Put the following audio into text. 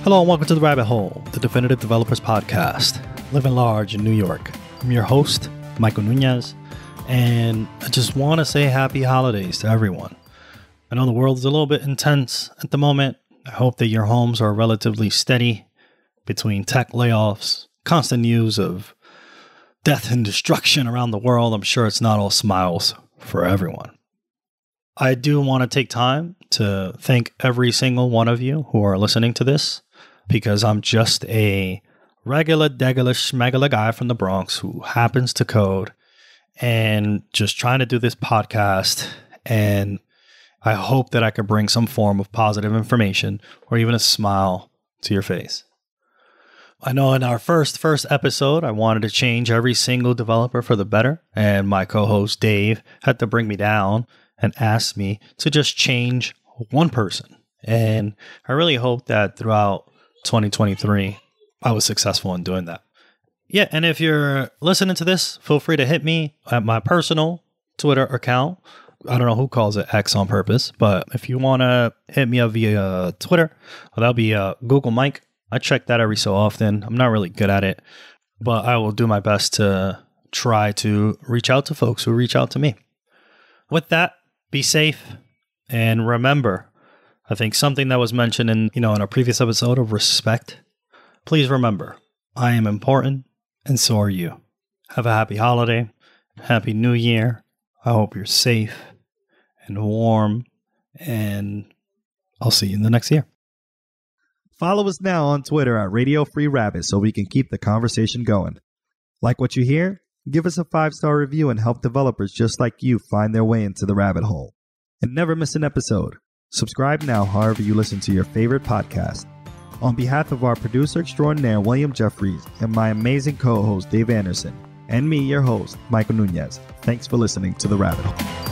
Hello and welcome to The Rabbit Hole, the Definitive Developers Podcast, living large in New York. I'm your host, Michael Nunez, and I just want to say happy holidays to everyone. I know the world is a little bit intense at the moment. I hope that your homes are relatively steady between tech layoffs, constant news of death and destruction around the world. I'm sure it's not all smiles for everyone. I do want to take time to thank every single one of you who are listening to this, because I'm just a regular, degular, schmegula guy from the Bronx who happens to code and just trying to do this podcast. And I hope that I could bring some form of positive information or even a smile to your face. I know in our first episode, I wanted to change every single developer for the better. And my co-host Dave had to bring me down and ask me to just change one person. And I really hope that throughout 2023, I was successful in doing that. Yeah, and if you're listening to this, feel free to hit me at my personal Twitter account. I don't know who calls it X on purpose, but if you want to hit me up via Twitter, that'll be Google Mike. I check that every so often. I'm not really good at it, but I will do my best to try to reach out to folks who reach out to me. With that, be safe, and remember, I think something that was mentioned in a previous episode of respect. Please remember, I am important, and so are you. Have a happy holiday, happy new year. I hope you're safe and warm, and I'll see you in the next year. Follow us now on Twitter at Radio Free Rabbit so we can keep the conversation going. Like what you hear? Give us a 5-star review and help developers just like you find their way into the rabbit hole. And never miss an episode. Subscribe now however you listen to your favorite podcast. On behalf of our producer extraordinaire, William Jeffries, and my amazing co-host, Dave Anderson, and me, your host, Michael Nunez, thanks for listening to The Rabbit Hole.